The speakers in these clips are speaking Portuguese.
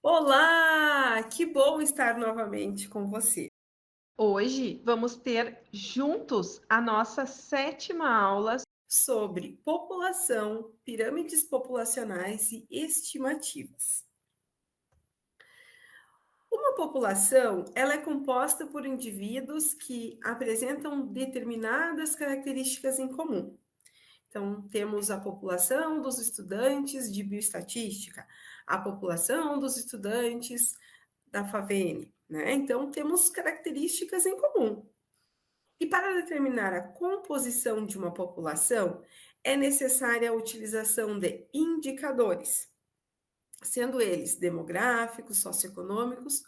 Olá, que bom estar novamente com você. Hoje vamos ter juntos a nossa sétima aula. Sobre população, pirâmides populacionais e estimativas. Uma população, ela é composta por indivíduos que apresentam determinadas características em comum. Então, temos a população dos estudantes de bioestatística, a população dos estudantes da FAVENE, né? Então, temos características em comum. E para determinar a composição de uma população, é necessária a utilização de indicadores, sendo eles demográficos, socioeconômicos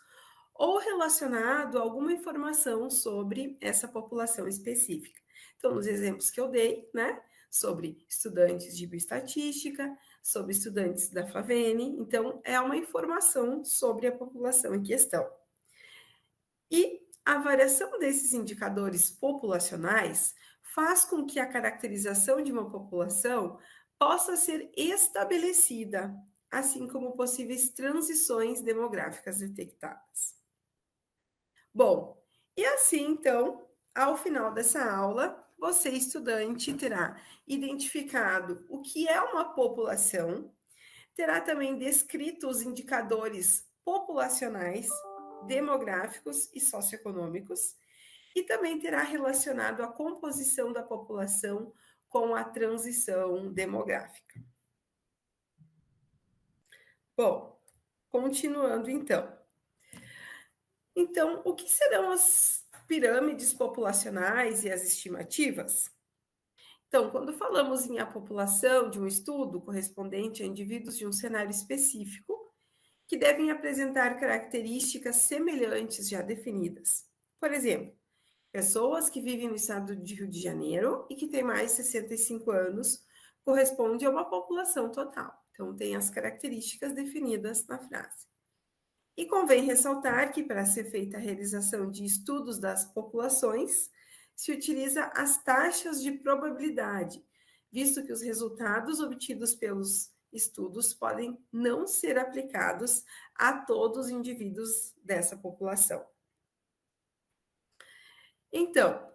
ou relacionado a alguma informação sobre essa população específica. Então, nos exemplos que eu dei, né, sobre estudantes de bioestatística, sobre estudantes da FAVENE, então é uma informação sobre a população em questão. E a variação desses indicadores populacionais faz com que a caracterização de uma população possa ser estabelecida, assim como possíveis transições demográficas detectadas. Bom, e assim então, ao final dessa aula, você, estudante, terá identificado o que é uma população, terá também descrito os indicadores populacionais, demográficos e socioeconômicos, e também terá relacionado a composição da população com a transição demográfica. Bom, continuando então. Então, o que serão as pirâmides populacionais e as estimativas? Então, quando falamos em a população de um estudo correspondente a indivíduos de um cenário específico, que devem apresentar características semelhantes já definidas. Por exemplo, pessoas que vivem no estado de Rio de Janeiro e que têm mais de 65 anos corresponde a uma população total. Então, tem as características definidas na frase. E convém ressaltar que, para ser feita a realização de estudos das populações, se utiliza as taxas de probabilidade, visto que os resultados obtidos pelos estudos podem não ser aplicados a todos os indivíduos dessa população. Então,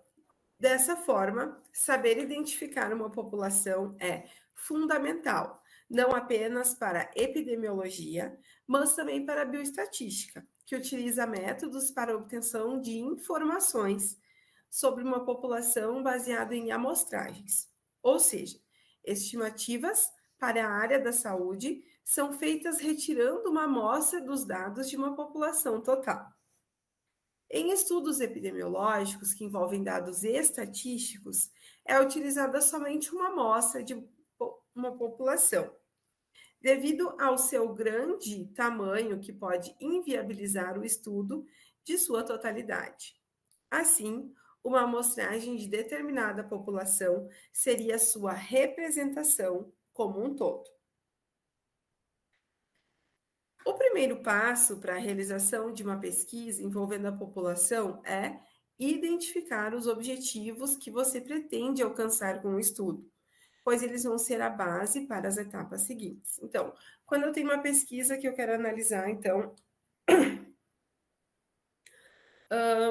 dessa forma, saber identificar uma população é fundamental, não apenas para a epidemiologia, mas também para a bioestatística, que utiliza métodos para a obtenção de informações sobre uma população baseado em amostragens, ou seja, estimativas para a área da saúde são feitas retirando uma amostra dos dados de uma população total. Em estudos epidemiológicos que envolvem dados estatísticos, é utilizada somente uma amostra de uma população, devido ao seu grande tamanho que pode inviabilizar o estudo de sua totalidade. Assim, uma amostragem de determinada população seria sua representação como um todo. O primeiro passo para a realização de uma pesquisa envolvendo a população é identificar os objetivos que você pretende alcançar com o estudo, pois eles vão ser a base para as etapas seguintes. Então, quando eu tenho uma pesquisa que eu quero analisar, então,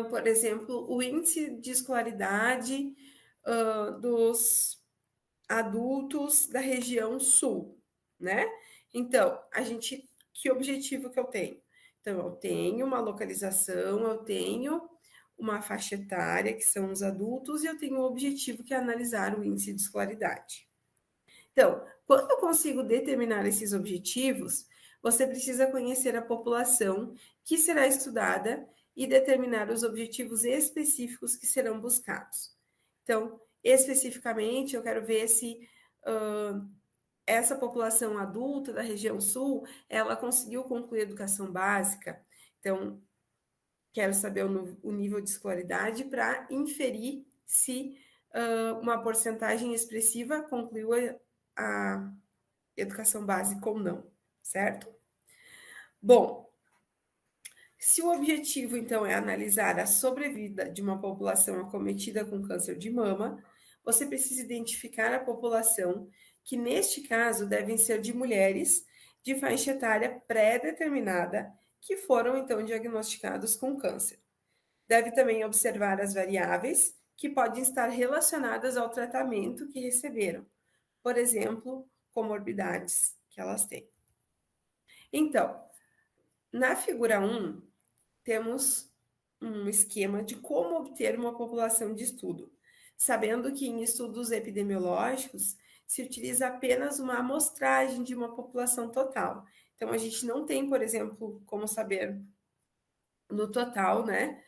por exemplo, o índice de escolaridade dos adultos da região sul, né? Então, que objetivo que eu tenho? Então, eu tenho uma localização, eu tenho uma faixa etária, que são os adultos, e eu tenho um objetivo que é analisar o índice de escolaridade. Então, quando eu consigo determinar esses objetivos, você precisa conhecer a população que será estudada e determinar os objetivos específicos que serão buscados. Então, especificamente, eu quero ver se essa população adulta da região sul, ela conseguiu concluir a educação básica. Então, quero saber o nível de escolaridade para inferir se uma porcentagem expressiva concluiu a educação básica ou não, certo? Bom, se o objetivo, então, é analisar a sobrevida de uma população acometida com câncer de mama, você precisa identificar a população, que neste caso devem ser de mulheres de faixa etária pré-determinada que foram então diagnosticados com câncer. Deve também observar as variáveis que podem estar relacionadas ao tratamento que receberam, por exemplo, comorbidades que elas têm. Então, na figura 1, temos um esquema de como obter uma população de estudo, sabendo que em estudos epidemiológicos se utiliza apenas uma amostragem de uma população total. Então, a gente não tem, por exemplo, como saber no total, né,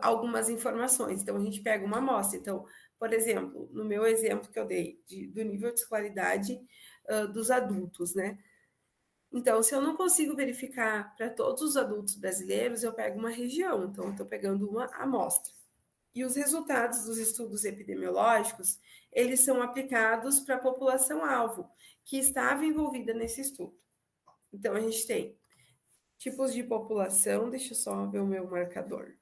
algumas informações. Então, a gente pega uma amostra. Então, por exemplo, no meu exemplo que eu dei do nível de escolaridade dos adultos, né? Então, se eu não consigo verificar para todos os adultos brasileiros, eu pego uma região. Então, eu estou pegando uma amostra. E os resultados dos estudos epidemiológicos, eles são aplicados para a população-alvo, que estava envolvida nesse estudo. Então, a gente tem tipos de população, deixa eu só ver o meu marcador.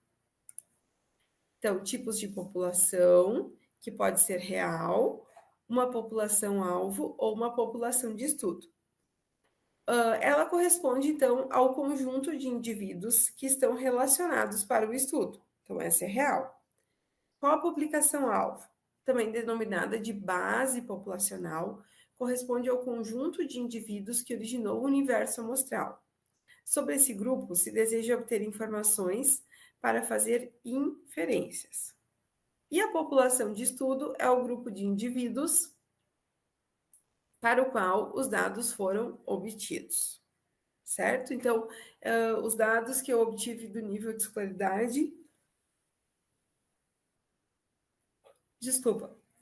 Então, tipos de população, que pode ser real, uma população-alvo ou uma população de estudo. Ela corresponde, então, ao conjunto de indivíduos que estão relacionados para o estudo. Então, essa é real. Qual a publicação-alvo? Também denominada de base populacional, corresponde ao conjunto de indivíduos que originou o universo amostral. Sobre esse grupo, se deseja obter informações para fazer inferências. E a população de estudo é o grupo de indivíduos para o qual os dados foram obtidos, certo? Então, os dados que eu obtive do nível de escolaridade,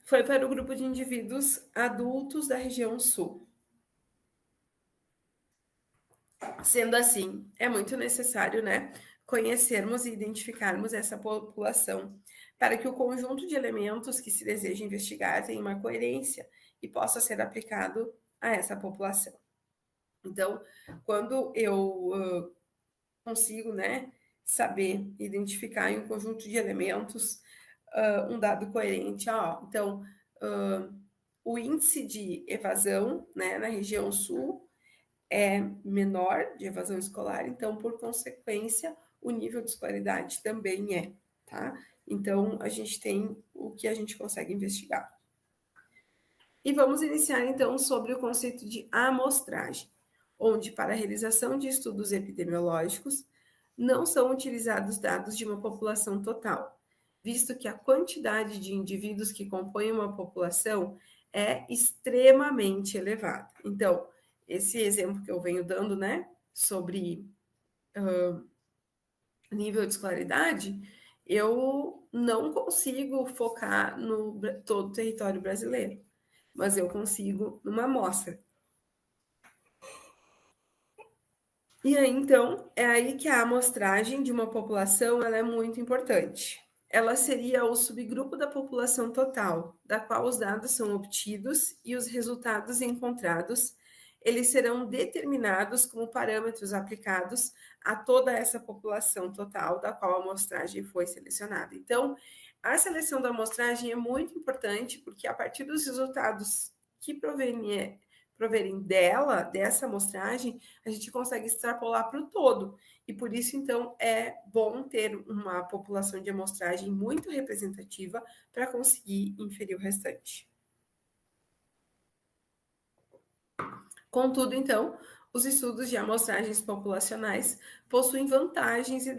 foi para o grupo de indivíduos adultos da região sul. Sendo assim, é muito necessário, né, conhecermos e identificarmos essa população para que o conjunto de elementos que se deseja investigar tenha uma coerência e possa ser aplicado a essa população. Então, quando eu consigo, né, saber identificar em um conjunto de elementos um dado coerente, então, o índice de evasão, né, na região sul é menor de evasão escolar, então, por consequência, o nível de escolaridade também é, tá? Então, a gente tem o que a gente consegue investigar. E vamos iniciar, então, sobre o conceito de amostragem, onde, para a realização de estudos epidemiológicos, não são utilizados dados de uma população total, visto que a quantidade de indivíduos que compõem uma população é extremamente elevada. Então, esse exemplo que eu venho dando, né, sobre nível de escolaridade, eu não consigo focar no todo o território brasileiro, mas eu consigo numa amostra. E aí, então, é aí que a amostragem de uma população ela é muito importante. Ela seria o subgrupo da população total, da qual os dados são obtidos e os resultados encontrados, eles serão determinados como parâmetros aplicados a toda essa população total da qual a amostragem foi selecionada. Então, a seleção da amostragem é muito importante, porque a partir dos resultados que proverem dessa amostragem, a gente consegue extrapolar para o todo. E por isso, então, é bom ter uma população de amostragem muito representativa para conseguir inferir o restante. Contudo, então, os estudos de amostragens populacionais possuem vantagens e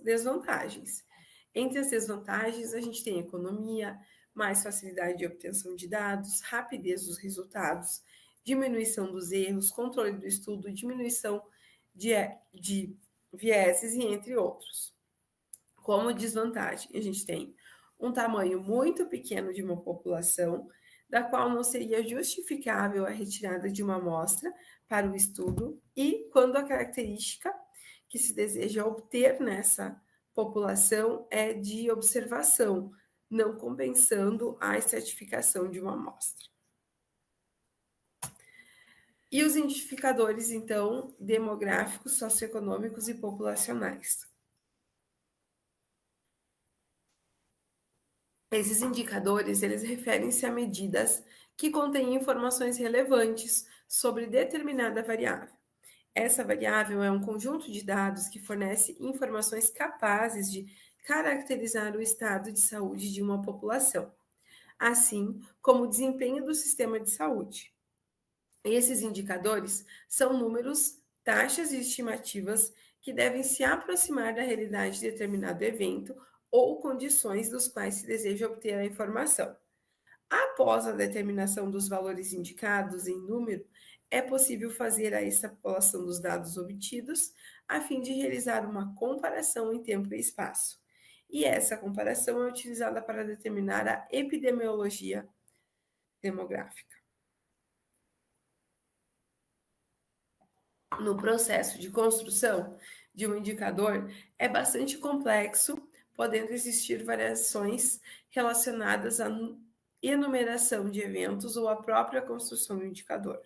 desvantagens. Entre as desvantagens, a gente tem economia, mais facilidade de obtenção de dados, rapidez dos resultados, diminuição dos erros, controle do estudo, diminuição de vieses e entre outros. Como desvantagem, a gente tem um tamanho muito pequeno de uma população, da qual não seria justificável a retirada de uma amostra para o estudo, e quando a característica que se deseja obter nessa população é de observação, não compensando a estratificação de uma amostra. E os identificadores, então, demográficos, socioeconômicos e populacionais. Esses indicadores, eles referem-se a medidas que contêm informações relevantes sobre determinada variável. Essa variável é um conjunto de dados que fornece informações capazes de caracterizar o estado de saúde de uma população, assim como o desempenho do sistema de saúde. Esses indicadores são números, taxas e estimativas que devem se aproximar da realidade de determinado evento ou condições dos quais se deseja obter a informação. Após a determinação dos valores indicados em número, é possível fazer a extrapolação dos dados obtidos, a fim de realizar uma comparação em tempo e espaço. E essa comparação é utilizada para determinar a epidemiologia demográfica. No processo de construção de um indicador, é bastante complexo, podendo existir variações relacionadas à enumeração de eventos ou à própria construção do indicador.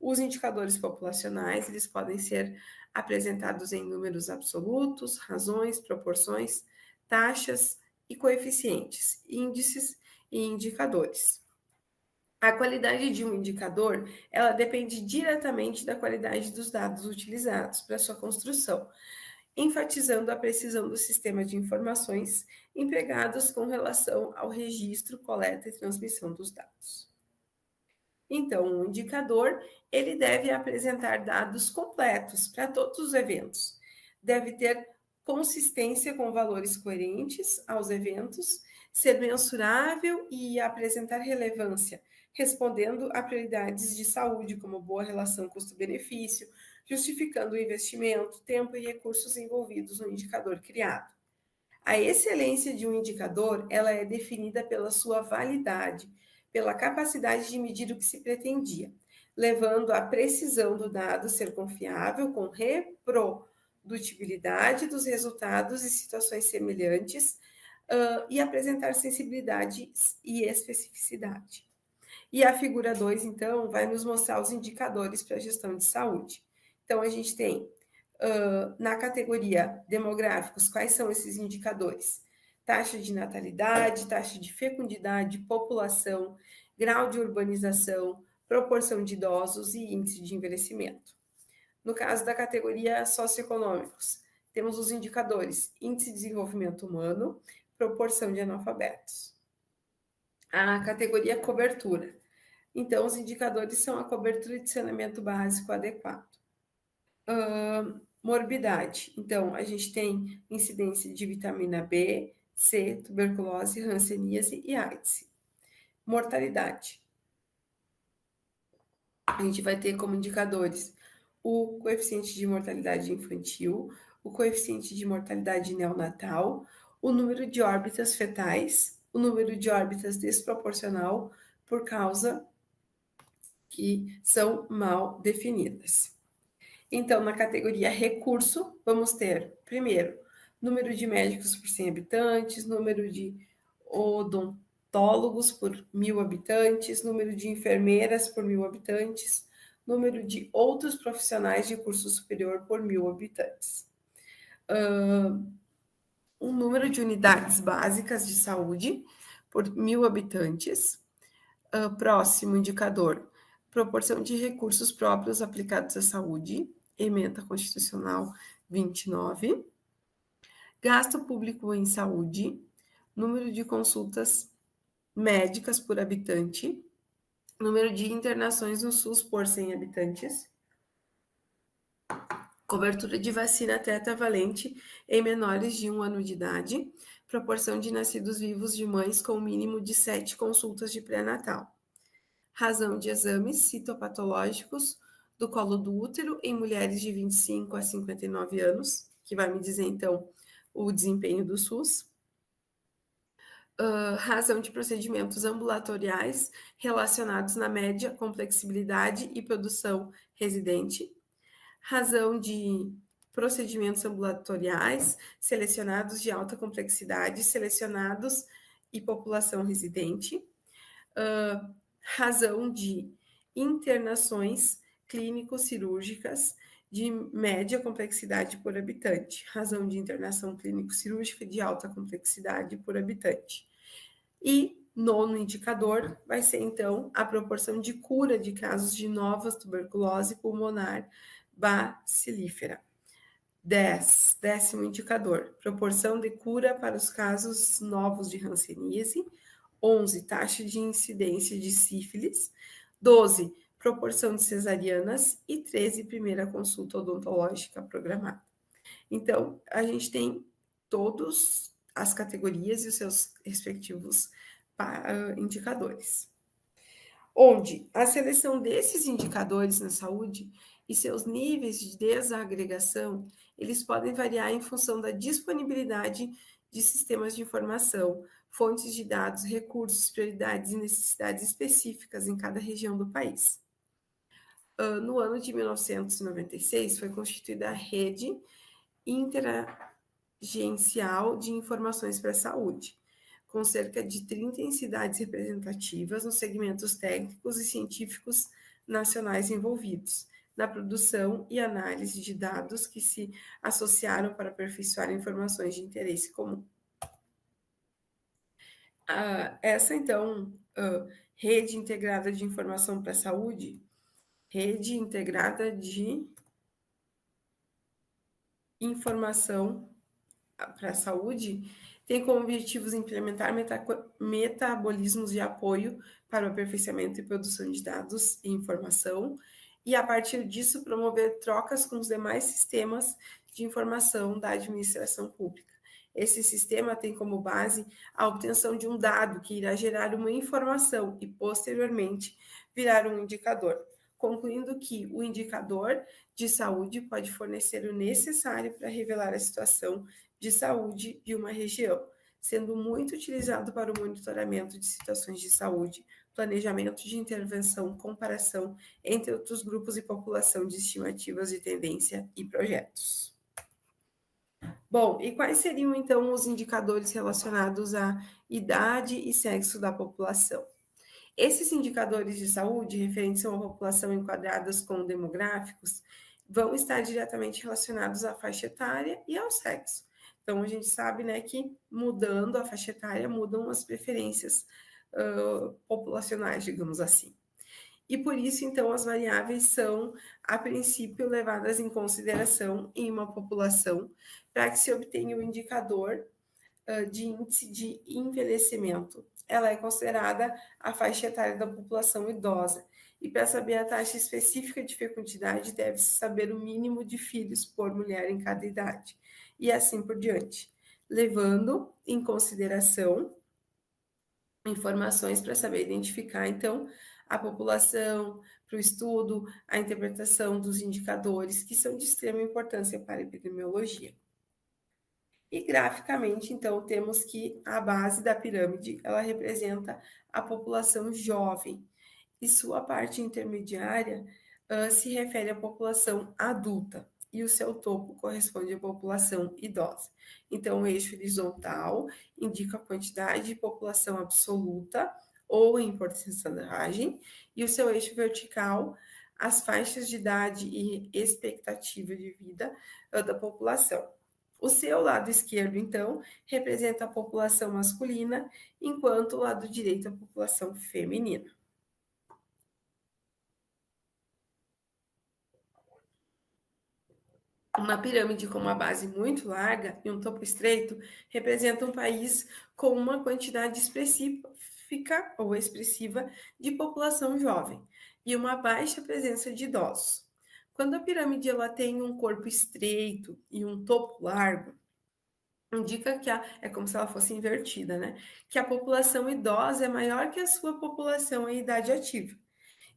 Os indicadores populacionais, eles podem ser apresentados em números absolutos, razões, proporções, taxas e coeficientes, índices e indicadores. A qualidade de um indicador, ela depende diretamente da qualidade dos dados utilizados para sua construção, enfatizando a precisão do sistema de informações empregados com relação ao registro, coleta e transmissão dos dados. Então, um indicador, ele deve apresentar dados completos para todos os eventos. Deve ter consistência com valores coerentes aos eventos, ser mensurável e apresentar relevância, respondendo a prioridades de saúde, como boa relação custo-benefício, justificando o investimento, tempo e recursos envolvidos no indicador criado. A excelência de um indicador, ela é definida pela sua validade, pela capacidade de medir o que se pretendia, levando à precisão do dado ser confiável, com reprodutibilidade dos resultados e situações semelhantes, e apresentar sensibilidade e especificidade. E a figura 2, então, vai nos mostrar os indicadores para a gestão de saúde. Então, a gente tem, na categoria demográficos, quais são esses indicadores? Taxa de natalidade, taxa de fecundidade, população, grau de urbanização, proporção de idosos e índice de envelhecimento. No caso da categoria socioeconômicos, temos os indicadores índice de desenvolvimento humano, proporção de analfabetos. A categoria cobertura. Então, os indicadores são a cobertura de saneamento básico adequado. Morbidade. Então, a gente tem incidência de vitamina B, C, tuberculose, hanseníase e AIDS. Mortalidade. A gente vai ter como indicadores o coeficiente de mortalidade infantil, o coeficiente de mortalidade neonatal, o número de órbitas fetais, o número de órbitas desproporcional por causa que são mal definidas. Então, na categoria recurso, vamos ter, primeiro, número de médicos por 100 habitantes, número de odontólogos por 1.000 habitantes, número de enfermeiras por 1.000 habitantes, número de outros profissionais de curso superior por 1.000 habitantes. Um número de unidades básicas de saúde por 1.000 habitantes. Próximo indicador, proporção de recursos próprios aplicados à saúde, ementa constitucional 29. Gasto público em saúde, número de consultas médicas por habitante, número de internações no SUS por 100 habitantes, cobertura de vacina tetravalente em menores de 1 ano de idade, proporção de nascidos vivos de mães com mínimo de 7 consultas de pré-natal. Razão de exames citopatológicos do colo do útero em mulheres de 25 a 59 anos, que vai me dizer, então, o desempenho do SUS. Razão de procedimentos ambulatoriais relacionados na média com flexibilidade e produção residente. Razão de procedimentos ambulatoriais selecionados de alta complexidade, selecionados e população residente. Razão de internações clínico-cirúrgicas de média complexidade por habitante, razão de internação clínico-cirúrgica de alta complexidade por habitante. E Nono indicador vai ser, então, a proporção de cura de casos de nova tuberculose pulmonar bacilífera. 10. Décimo indicador, proporção de cura para os casos novos de hanseníase. 11. Taxa de incidência de sífilis. 12. Proporção de cesarianas. E 13. Primeira consulta odontológica programada. Então, a gente tem todas as categorias e os seus respectivos indicadores. Onde a seleção desses indicadores na saúde e seus níveis de desagregação, eles podem variar em função da disponibilidade de sistemas de informação, fontes de dados, recursos, prioridades e necessidades específicas em cada região do país. No ano de 1996, foi constituída a Rede Interagencial de Informações para a Saúde, com cerca de 30 entidades representativas nos segmentos técnicos e científicos nacionais envolvidos na produção e análise de dados que se associaram para aperfeiçoar informações de interesse comum. Essa, então, Rede Integrada de Informação para a Saúde, Rede Integrada de Informação para a Saúde, tem como objetivos implementar metabolismos de apoio para o aperfeiçoamento e produção de dados e informação, e a partir disso promover trocas com os demais sistemas de informação da administração pública. Esse sistema tem como base a obtenção de um dado que irá gerar uma informação e, posteriormente, virar um indicador, concluindo que o indicador de saúde pode fornecer o necessário para revelar a situação de saúde de uma região, sendo muito utilizado para o monitoramento de situações de saúde, planejamento de intervenção, comparação entre outros grupos e população de estimativas de tendência e projetos. Bom, e quais seriam então os indicadores relacionados à idade e sexo da população? Esses indicadores de saúde referentes a uma população enquadradas com demográficos vão estar diretamente relacionados à faixa etária e ao sexo. Então, a gente sabe, né, que mudando a faixa etária, mudam as preferências populacionais, digamos assim. E por isso, então, as variáveis são, a princípio, levadas em consideração em uma população para que se obtenha o indicador de índice de envelhecimento. Ela é considerada a faixa etária da população idosa. E para saber a taxa específica de fecundidade, deve-se saber o mínimo de filhos por mulher em cada idade. E assim por diante, levando em consideração informações para saber identificar, então, a população, para o estudo, a interpretação dos indicadores, que são de extrema importância para a epidemiologia. E graficamente, então, temos que a base da pirâmide, ela representa a população jovem, e sua parte intermediária se refere à população adulta, e o seu topo corresponde à população idosa. Então, o eixo horizontal indica a quantidade de população absoluta ou em porcentagem, e o seu eixo vertical, as faixas de idade e expectativa de vida da população. O seu lado esquerdo, então, representa a população masculina, enquanto o lado direito a população feminina. Uma pirâmide com uma base muito larga e um topo estreito representa um país com uma quantidade específica ou expressiva de população jovem e uma baixa presença de idosos. Quando a pirâmide ela tem um corpo estreito e um topo largo, indica que é como se ela fosse invertida, né? Que a população idosa é maior que a sua população em idade ativa.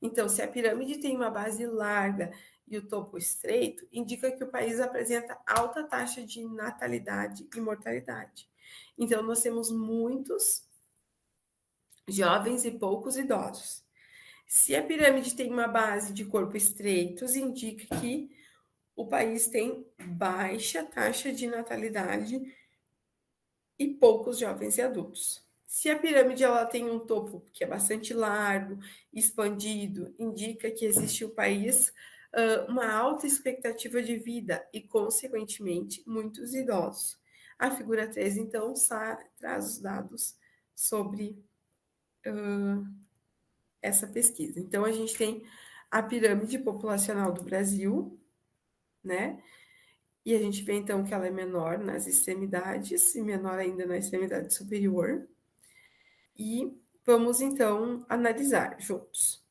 Então, se a pirâmide tem uma base larga e o topo estreito, indica que o país apresenta alta taxa de natalidade e mortalidade. Então, nós temos muitos jovens e poucos idosos. Se a pirâmide tem uma base de corpo estreitos, indica que o país tem baixa taxa de natalidade e poucos jovens e adultos. Se a pirâmide ela tem um topo que é bastante largo, expandido, indica que existe o país uma alta expectativa de vida e, consequentemente, muitos idosos. A figura 3, então, traz os dados sobre essa pesquisa. Então, a gente tem a pirâmide populacional do Brasil, né? E a gente vê, então, que ela é menor nas extremidades e menor ainda na extremidade superior. E vamos, então, analisar juntos.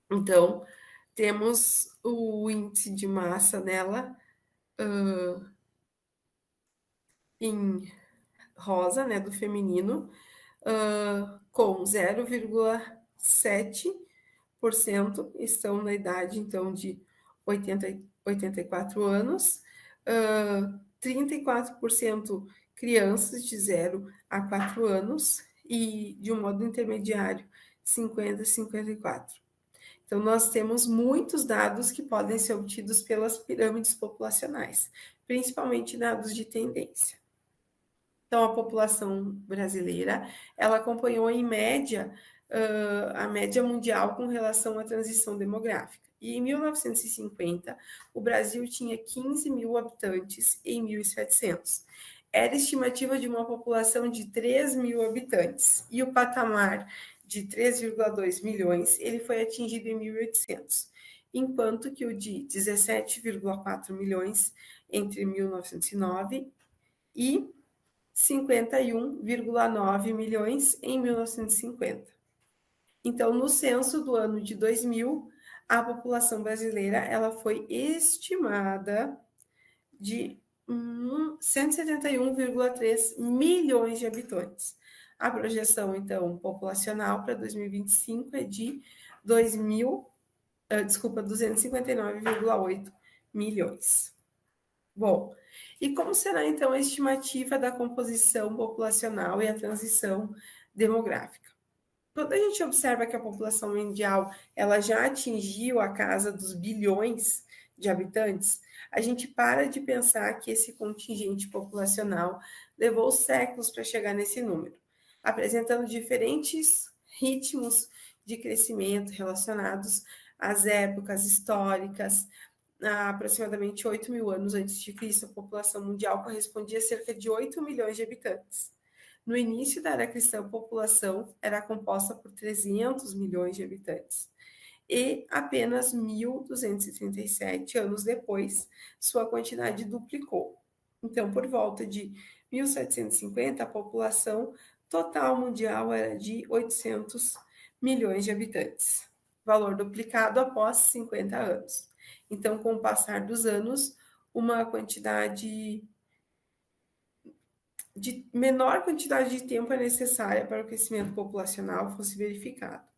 Então, temos o índice de massa nela em rosa, né, do feminino, com 0,7% estão na idade, então, de 84 anos, 34% crianças de 0 a 4 anos e, de um modo intermediário, 50 a 54. Então, nós temos muitos dados que podem ser obtidos pelas pirâmides populacionais, principalmente dados de tendência. Então, a população brasileira, ela acompanhou em média a média mundial com relação à transição demográfica. E em 1950, o Brasil tinha 15 mil habitantes em 1700. Era estimativa de uma população de 3 mil habitantes. E o patamar de 3,2 milhões, ele foi atingido em 1800, enquanto que o de 17,4 milhões entre 1909 e 51,9 milhões em 1950. Então, no censo do ano de 2000, a população brasileira ela foi estimada de 171,3 milhões de habitantes. A projeção, então, populacional para 2025 é de 259,8 milhões. Bom, e como será então a estimativa da composição populacional e a transição demográfica? Quando a gente observa que a população mundial ela já atingiu a casa dos bilhões de habitantes, a gente para de pensar que esse contingente populacional levou séculos para chegar nesse número, apresentando diferentes ritmos de crescimento relacionados às épocas históricas. Há aproximadamente 8 mil anos antes de Cristo, a população mundial correspondia a cerca de 8 milhões de habitantes. No início da era cristã, a população era composta por 300 milhões de habitantes. E apenas 1237 anos depois, sua quantidade duplicou. Então, por volta de 1750, a população total mundial era de 800 milhões de habitantes, valor duplicado após 50 anos. Então, com o passar dos anos, uma quantidade de menor quantidade de tempo é necessária para o crescimento populacional fosse verificado.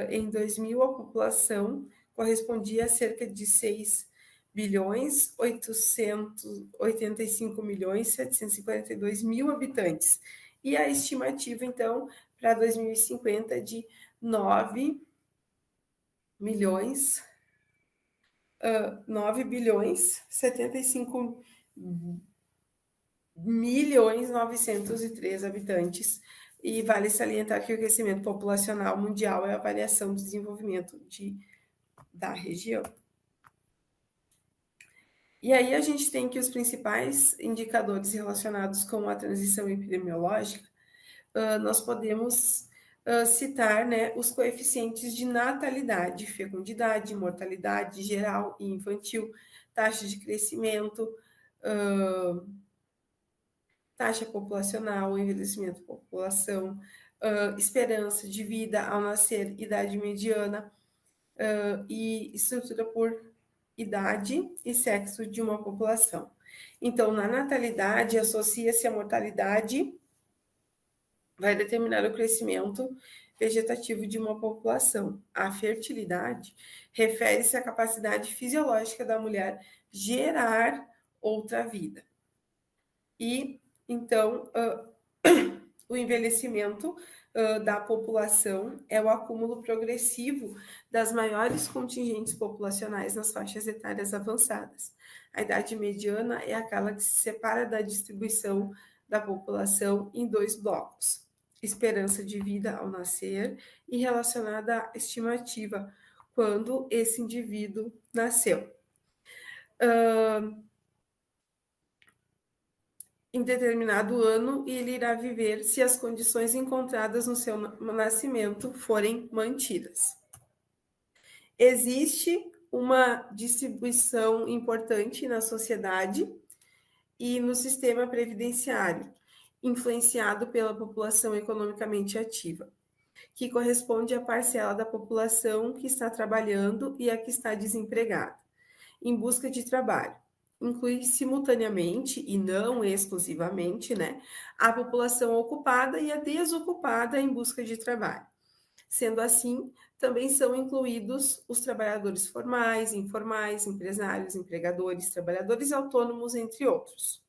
Em 2000, a população correspondia a cerca de 6 bilhões 885 milhões 742 mil habitantes. E a estimativa, então, para 2050 de 9 milhões 9 bilhões 75 milhões 903 habitantes. E vale salientar que o crescimento populacional mundial é a variação do desenvolvimento da região. E aí a gente tem que os principais indicadores relacionados com a transição epidemiológica, nós podemos citar, né, os coeficientes de natalidade, fecundidade, mortalidade geral e infantil, taxa de crescimento, taxa populacional, envelhecimento da população, esperança de vida ao nascer, idade mediana e estrutura por idade e sexo de uma população. Então, na natalidade, associa-se a mortalidade, vai determinar o crescimento vegetativo de uma população. A fertilidade refere-se à capacidade fisiológica da mulher gerar outra vida. E, então, o envelhecimento da população é o acúmulo progressivo das maiores contingentes populacionais nas faixas etárias avançadas. A idade mediana é aquela que se separa da distribuição da população em dois blocos: esperança de vida ao nascer e relacionada à estimativa, quando esse indivíduo nasceu. em determinado ano ele irá viver se as condições encontradas no seu nascimento forem mantidas. Existe uma distribuição importante na sociedade e no sistema previdenciário, influenciado pela população economicamente ativa, que corresponde à parcela da população que está trabalhando e a que está desempregada, em busca de trabalho. Inclui simultaneamente e não exclusivamente, né, a população ocupada e a desocupada em busca de trabalho. Sendo assim, também são incluídos os trabalhadores formais, informais, empresários, empregadores, trabalhadores autônomos, entre outros.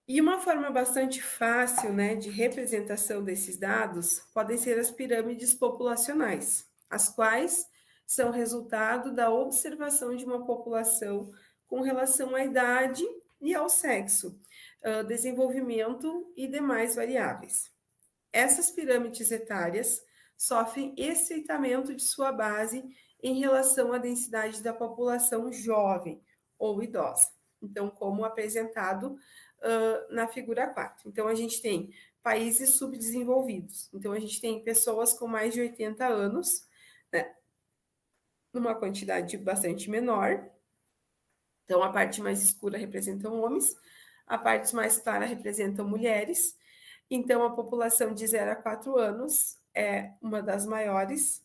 E uma forma bastante fácil, né, de representação desses dados podem ser as pirâmides populacionais, as quais são resultado da observação de uma população com relação à idade e ao sexo, desenvolvimento e demais variáveis. Essas pirâmides etárias sofrem estreitamento de sua base em relação à densidade da população jovem ou idosa. Então, como apresentado na figura 4. Então, a gente tem países subdesenvolvidos. Então, a gente tem pessoas com mais de 80 anos, né, numa quantidade bastante menor. Então, a parte mais escura representa homens, a parte mais clara representa mulheres. Então, a população de 0 a 4 anos é uma das maiores,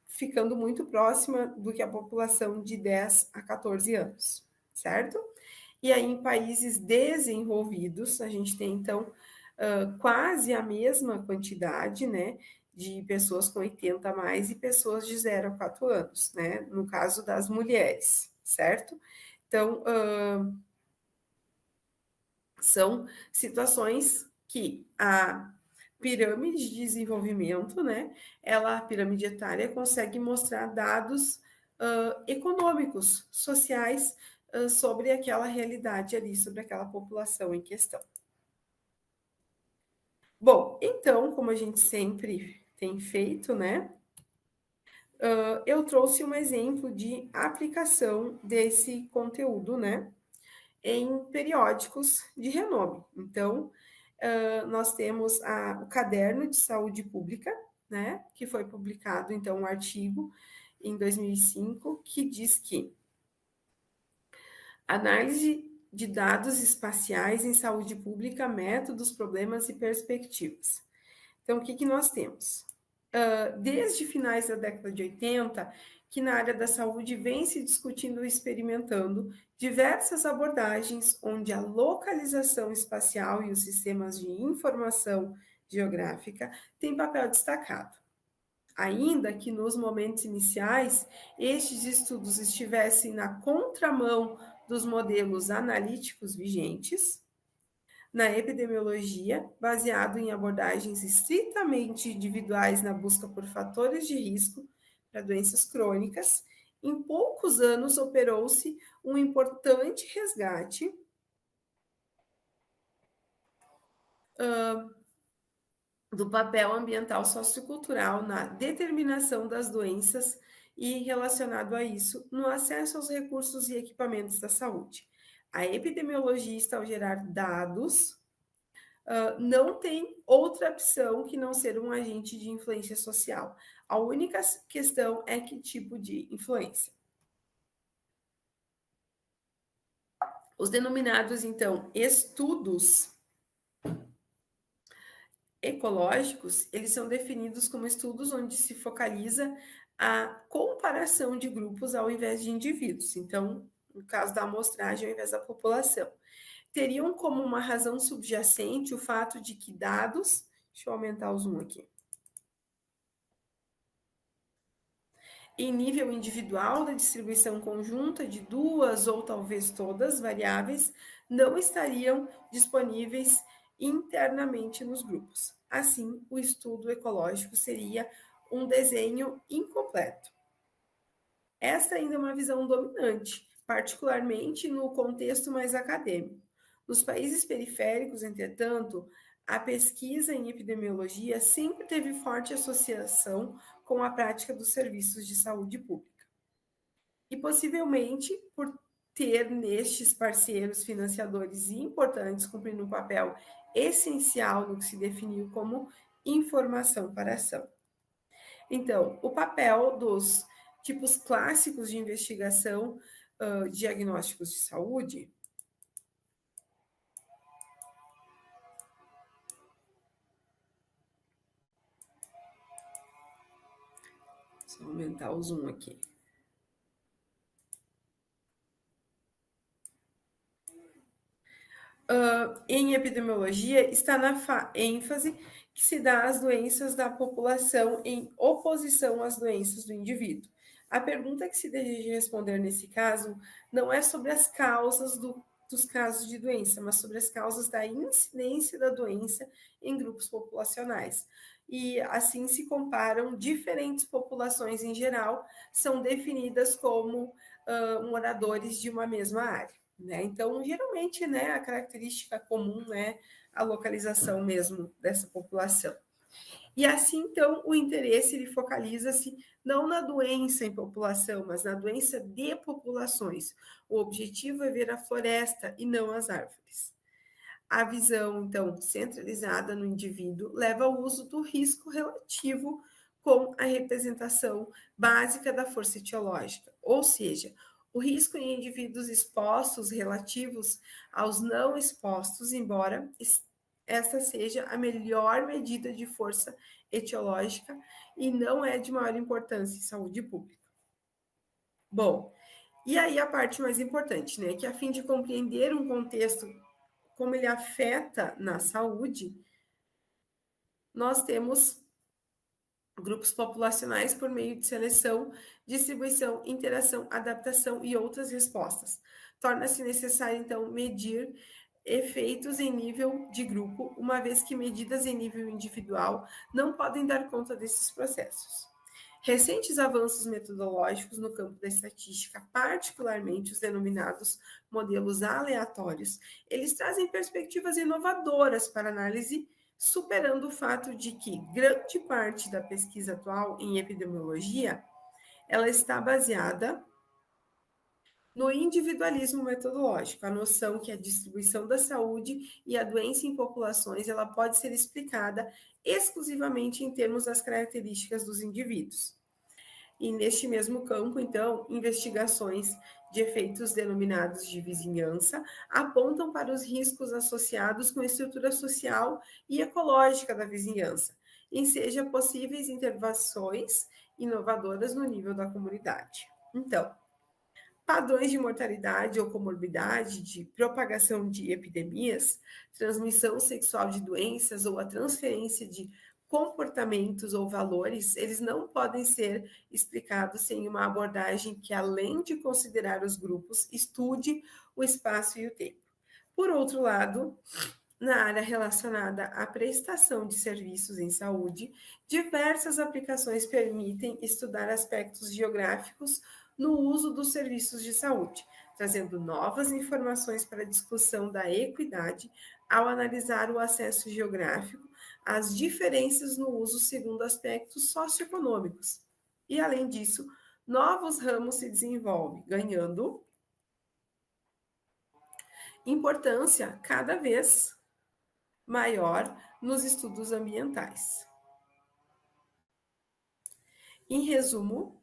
ficando muito próxima do que a população de 10 a 14 anos, certo? E aí, em países desenvolvidos, a gente tem, então, quase a mesma quantidade, né, de pessoas com 80 a mais e pessoas de 0 a 4 anos, né, no caso das mulheres, certo? Então, são situações que a pirâmide de desenvolvimento, né, a pirâmide etária, consegue mostrar dados econômicos, sociais, sobre aquela realidade ali, sobre aquela população em questão. Bom, então, como a gente sempre tem feito, né, eu trouxe um exemplo de aplicação desse conteúdo, né, em periódicos de renome. Então, nós temos o Caderno de Saúde Pública, né, que foi publicado, então, um artigo em 2005, que diz que análise de dados espaciais em saúde pública, métodos, problemas e perspectivas. Então, o que nós temos? Desde finais da década de 80, que na área da saúde vem se discutindo e experimentando diversas abordagens onde a localização espacial e os sistemas de informação geográfica têm papel destacado. Ainda que nos momentos iniciais estes estudos estivessem na contramão dos modelos analíticos vigentes, na epidemiologia, baseado em abordagens estritamente individuais na busca por fatores de risco para doenças crônicas, em poucos anos operou-se um importante resgate do papel ambiental sociocultural na determinação das doenças e, relacionado a isso, no acesso aos recursos e equipamentos da saúde. A epidemiologista, ao gerar dados, não tem outra opção que não ser um agente de influência social. A única questão é que tipo de influência. Os denominados, então, estudos ecológicos, eles são definidos como estudos onde se focaliza a comparação de grupos ao invés de indivíduos. Então, no caso da amostragem ao invés da população. Teriam como uma razão subjacente o fato de que dados... Deixa eu aumentar o zoom aqui. Em nível individual da distribuição conjunta de duas ou talvez todas variáveis não estariam disponíveis internamente nos grupos. Assim, o estudo ecológico seria um desenho incompleto. Esta ainda é uma visão dominante, particularmente no contexto mais acadêmico. Nos países periféricos, entretanto, a pesquisa em epidemiologia sempre teve forte associação com a prática dos serviços de saúde pública. E possivelmente por ter nestes parceiros financiadores importantes, cumprindo um papel essencial no que se definiu como informação para ação. Então, o papel dos tipos clássicos de investigação, diagnósticos de saúde. Deixa eu aumentar o zoom aqui. Em epidemiologia, está na ênfase que se dá às doenças da população em oposição às doenças do indivíduo. A pergunta que se deseja responder nesse caso não é sobre as causas dos casos de doença, mas sobre as causas da incidência da doença em grupos populacionais. E assim se comparam diferentes populações em geral, são definidas como moradores de uma mesma área. Né? Então, geralmente, né, a característica comum é a localização mesmo dessa população. E assim, então, o interesse ele focaliza-se não na doença em população, mas na doença de populações. O objetivo é ver a floresta e não as árvores. A visão, então, centralizada no indivíduo leva ao uso do risco relativo com a representação básica da força etiológica, ou seja, o risco em indivíduos expostos relativos aos não expostos, embora essa seja a melhor medida de força etiológica e não é de maior importância em saúde pública. Bom, e aí a parte mais importante, né, que a fim de compreender um contexto como ele afeta na saúde, nós temos grupos populacionais por meio de seleção, distribuição, interação, adaptação e outras respostas. Torna-se necessário, então, medir efeitos em nível de grupo, uma vez que medidas em nível individual não podem dar conta desses processos. Recentes avanços metodológicos no campo da estatística, particularmente os denominados modelos aleatórios, eles trazem perspectivas inovadoras para análise, superando o fato de que grande parte da pesquisa atual em epidemiologia, ela está baseada no individualismo metodológico, a noção que a distribuição da saúde e a doença em populações, ela pode ser explicada exclusivamente em termos das características dos indivíduos. E neste mesmo campo, então, investigações de efeitos denominados de vizinhança apontam para os riscos associados com a estrutura social e ecológica da vizinhança, e seja possíveis intervenções inovadoras no nível da comunidade. Então, padrões de mortalidade ou comorbidade, de propagação de epidemias, transmissão sexual de doenças ou a transferência de comportamentos ou valores, eles não podem ser explicados sem uma abordagem que, além de considerar os grupos, estude o espaço e o tempo. Por outro lado, na área relacionada à prestação de serviços em saúde, diversas aplicações permitem estudar aspectos geográficos no uso dos serviços de saúde, trazendo novas informações para a discussão da equidade ao analisar o acesso geográfico, as diferenças no uso segundo aspectos socioeconômicos. E, além disso, novos ramos se desenvolvem, ganhando importância cada vez maior nos estudos ambientais. Em resumo,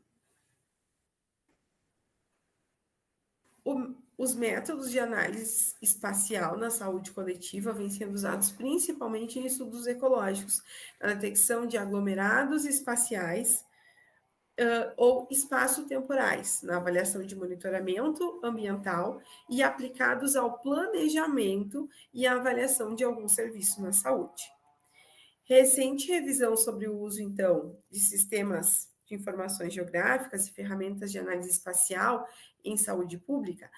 os métodos de análise espacial na saúde coletiva vêm sendo usados principalmente em estudos ecológicos, na detecção de aglomerados espaciais ou espaço-temporais, na avaliação de monitoramento ambiental e aplicados ao planejamento e à avaliação de algum serviço na saúde. Recente revisão sobre o uso, então, de sistemas de informações geográficas e ferramentas de análise espacial em saúde pública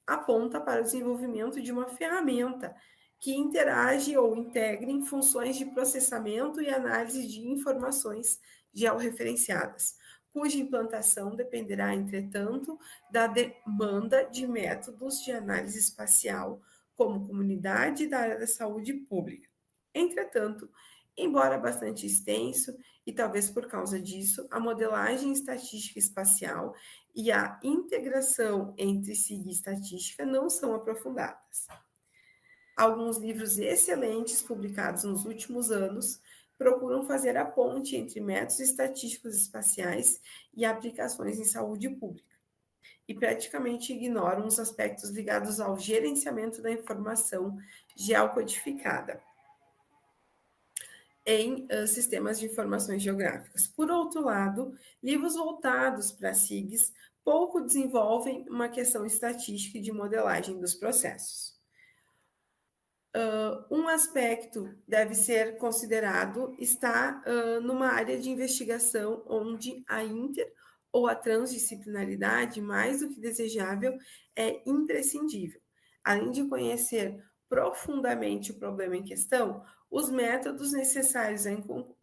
aponta para o desenvolvimento de uma ferramenta que interage ou integre em funções de processamento e análise de informações georreferenciadas, cuja implantação dependerá, entretanto, da demanda de métodos de análise espacial como comunidade da área da saúde pública. Entretanto, Embora bastante extenso, e talvez por causa disso, a modelagem estatística espacial e a integração entre SIG e estatística não são aprofundadas. Alguns livros excelentes publicados nos últimos anos procuram fazer a ponte entre métodos estatísticos espaciais e aplicações em saúde pública, e praticamente ignoram os aspectos ligados ao gerenciamento da informação geocodificada em sistemas de informações geográficas. Por outro lado, livros voltados para SIGs pouco desenvolvem uma questão estatística e de modelagem dos processos. Um aspecto deve ser considerado está numa área de investigação onde a inter ou a transdisciplinaridade, mais do que desejável, é imprescindível. Além de conhecer profundamente o problema em questão, os métodos necessários à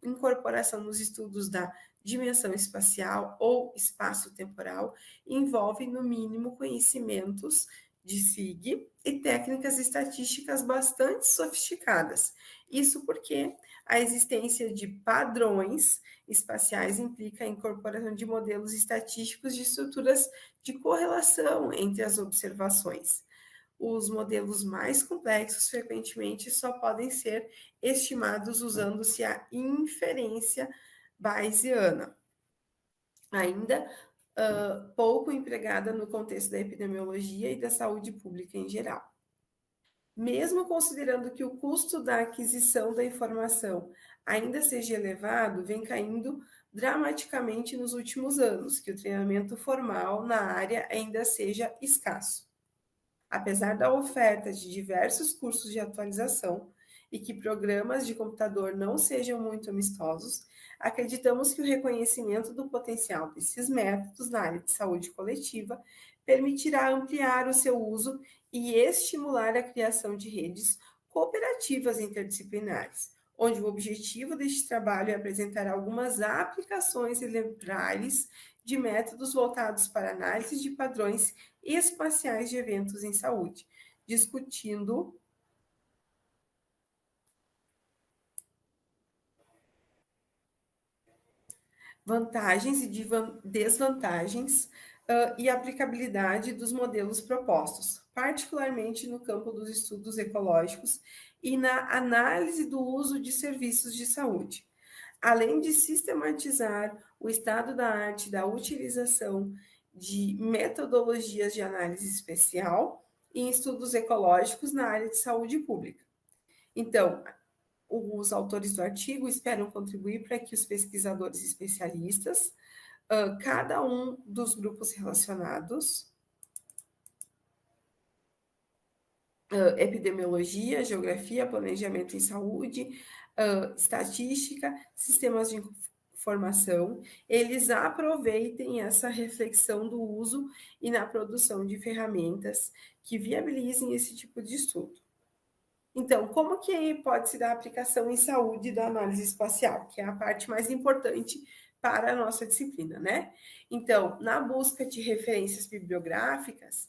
incorporação nos estudos da dimensão espacial ou espaço-temporal envolvem, no mínimo, conhecimentos de SIG e técnicas estatísticas bastante sofisticadas. Isso porque a existência de padrões espaciais implica a incorporação de modelos estatísticos de estruturas de correlação entre as observações. Os modelos mais complexos frequentemente só podem ser estimados usando-se a inferência bayesiana. Ainda pouco empregada no contexto da epidemiologia e da saúde pública em geral. Mesmo considerando que o custo da aquisição da informação ainda seja elevado, vem caindo dramaticamente nos últimos anos, que o treinamento formal na área ainda seja escasso. Apesar da oferta de diversos cursos de atualização e que programas de computador não sejam muito amistosos, acreditamos que o reconhecimento do potencial desses métodos na área de saúde coletiva permitirá ampliar o seu uso e estimular a criação de redes cooperativas interdisciplinares, onde o objetivo deste trabalho é apresentar algumas aplicações exemplares de métodos voltados para análise de padrões espaciais de eventos em saúde, discutindo vantagens e desvantagens e aplicabilidade dos modelos propostos, particularmente no campo dos estudos ecológicos e na análise do uso de serviços de saúde, além de sistematizar o estado da arte da utilização de metodologias de análise especial em estudos ecológicos na área de saúde pública. Então, os autores do artigo esperam contribuir para que os pesquisadores especialistas, cada um dos grupos relacionados, epidemiologia, geografia, planejamento em saúde, estatística, sistemas de informação, eles aproveitem essa reflexão do uso e na produção de ferramentas que viabilizem esse tipo de estudo. Então, como que pode se dar a aplicação em saúde da análise espacial, que é a parte mais importante para a nossa disciplina, né? Então, na busca de referências bibliográficas,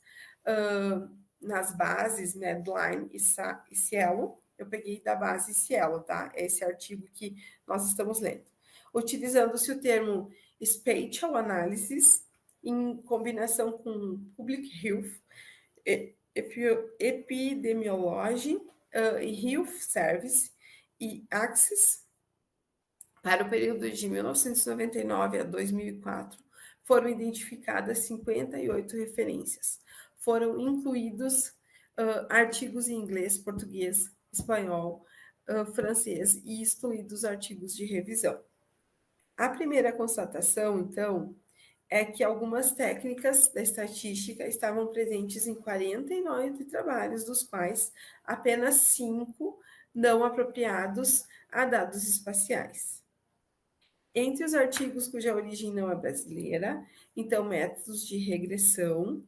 nas bases Medline e Cielo, eu peguei da base Cielo, tá? Esse artigo que nós estamos lendo. Utilizando-se o termo Spatial Analysis, em combinação com Public Health, Epidemiology, Health Service e Access, para o período de 1999 a 2004, foram identificadas 58 referências. Foram incluídos artigos em inglês, português, espanhol, francês e excluídos artigos de revisão. A primeira constatação, então, é que algumas técnicas da estatística estavam presentes em 49 trabalhos, dos quais apenas 5 não apropriados a dados espaciais. Entre os artigos cuja origem não é brasileira, então, métodos de regressão,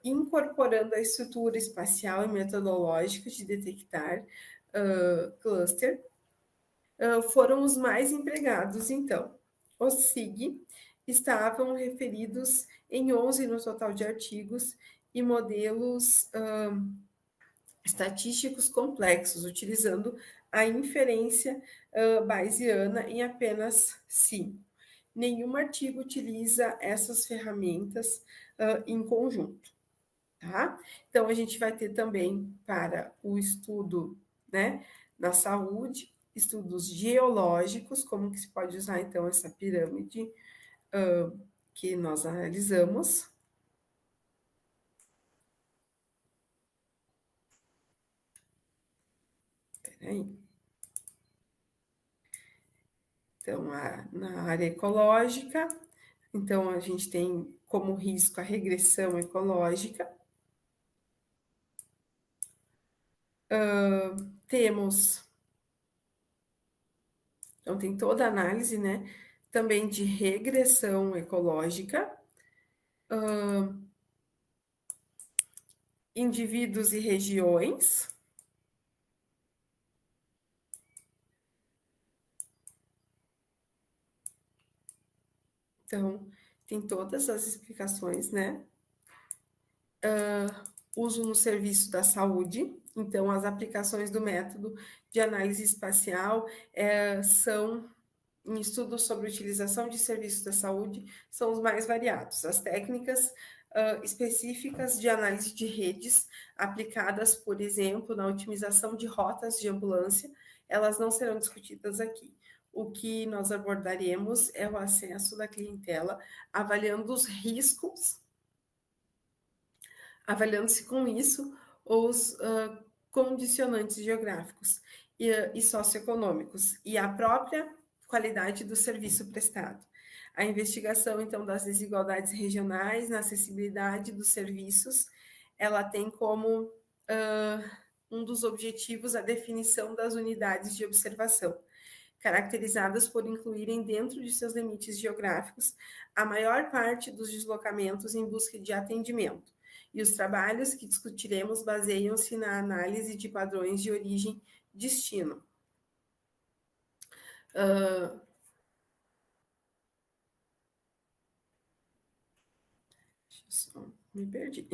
incorporando a estrutura espacial e metodológica de detectar cluster, foram os mais empregados, então. Os SIG estavam referidos em 11 no total de artigos e modelos estatísticos complexos, utilizando a inferência bayesiana em apenas 5. Nenhum artigo utiliza essas ferramentas em conjunto, tá? Então, a gente vai ter também para o estudo, né, na saúde, estudos geológicos, como que se pode usar, então, essa pirâmide que nós analisamos. Peraí. Então, na área ecológica, então a gente tem como risco a regressão ecológica. Temos, então tem toda a análise, né, também de regressão ecológica, indivíduos e regiões. Então, tem todas as explicações, né? Uso no serviço da saúde. Então, as aplicações do método de análise espacial são em estudos sobre utilização de serviços da saúde são os mais variados. As técnicas específicas de análise de redes aplicadas, por exemplo, na otimização de rotas de ambulância, elas não serão discutidas aqui. O que nós abordaremos é o acesso da clientela, avaliando os riscos, avaliando-se com isso os condicionantes geográficos e socioeconômicos e a própria qualidade do serviço prestado. A investigação, então, das desigualdades regionais na acessibilidade dos serviços, ela tem como um dos objetivos a definição das unidades de observação, caracterizadas por incluírem dentro de seus limites geográficos a maior parte dos deslocamentos em busca de atendimento. E os trabalhos que discutiremos baseiam-se na análise de padrões de origem-destino. Só me perdi.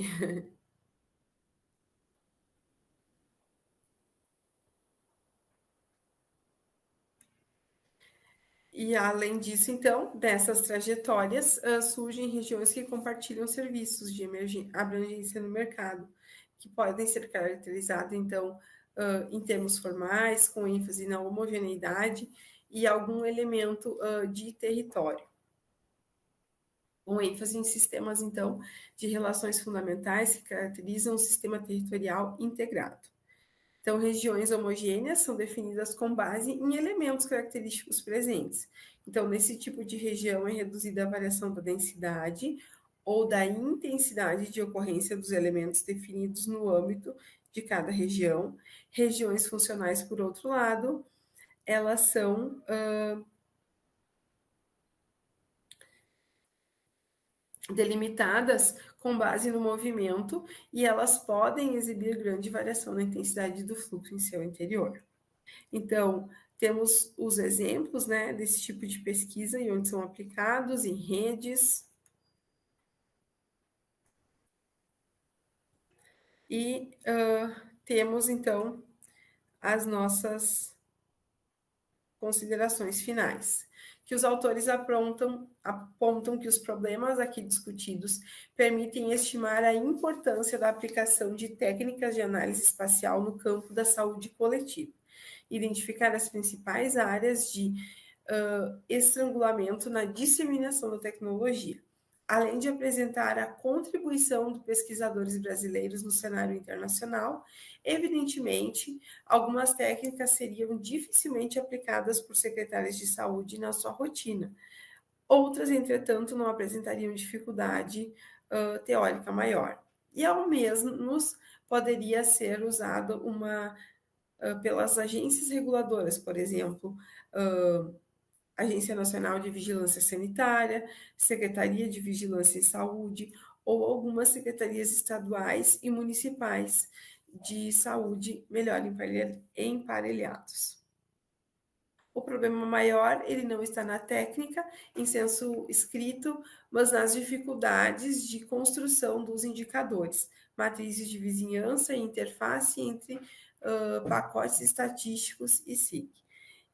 E além disso, então, dessas trajetórias, surgem regiões que compartilham serviços de abrangência no mercado, que podem ser caracterizados, então, em termos formais, com ênfase na homogeneidade e algum elemento de território. Com ênfase em sistemas, então, de relações fundamentais que caracterizam o sistema territorial integrado. Então, regiões homogêneas são definidas com base em elementos característicos presentes. Então, nesse tipo de região é reduzida a variação da densidade ou da intensidade de ocorrência dos elementos definidos no âmbito de cada região. Regiões funcionais, por outro lado, elas são delimitadas com base no movimento e elas podem exibir grande variação na intensidade do fluxo em seu interior. Então, temos os exemplos, né, desse tipo de pesquisa e onde são aplicados em redes. E temos, então, as nossas considerações finais, que os autores apontam que os problemas aqui discutidos permitem estimar a importância da aplicação de técnicas de análise espacial no campo da saúde coletiva, identificar as principais áreas de estrangulamento na disseminação da tecnologia, além de apresentar a contribuição de pesquisadores brasileiros no cenário internacional. Evidentemente, algumas técnicas seriam dificilmente aplicadas por secretários de saúde na sua rotina. Outras, entretanto, não apresentariam dificuldade teórica maior. E, ao menos, poderia ser usado pelas agências reguladoras, por exemplo, Agência Nacional de Vigilância Sanitária, Secretaria de Vigilância em Saúde ou algumas secretarias estaduais e municipais de saúde melhor emparelhados. O problema maior, ele não está na técnica, em senso escrito, mas nas dificuldades de construção dos indicadores, matrizes de vizinhança e interface entre pacotes estatísticos e SIG.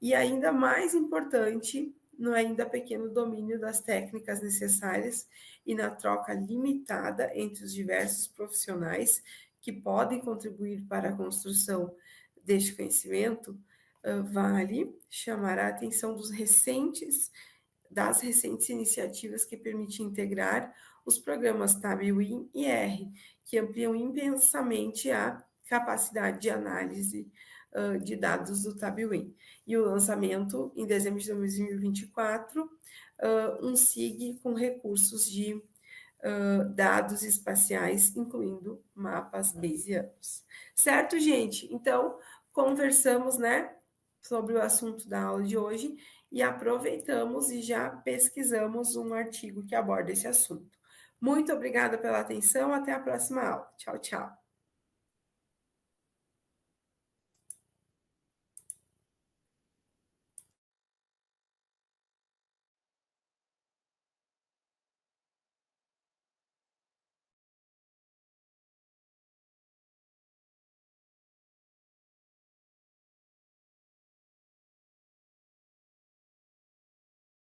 E ainda mais importante, no ainda pequeno domínio das técnicas necessárias e na troca limitada entre os diversos profissionais que podem contribuir para a construção deste conhecimento, vale chamar a atenção das recentes iniciativas que permitem integrar os programas TAB-WIN e R, que ampliam imensamente a capacidade de análise de dados do TAB-WIN. E o lançamento, em dezembro de 2024, um SIG com recursos de dados espaciais, incluindo mapas bayesianos. Certo, gente? Então, conversamos, né, sobre o assunto da aula de hoje e aproveitamos e já pesquisamos um artigo que aborda esse assunto. Muito obrigada pela atenção, até a próxima aula. Tchau, tchau.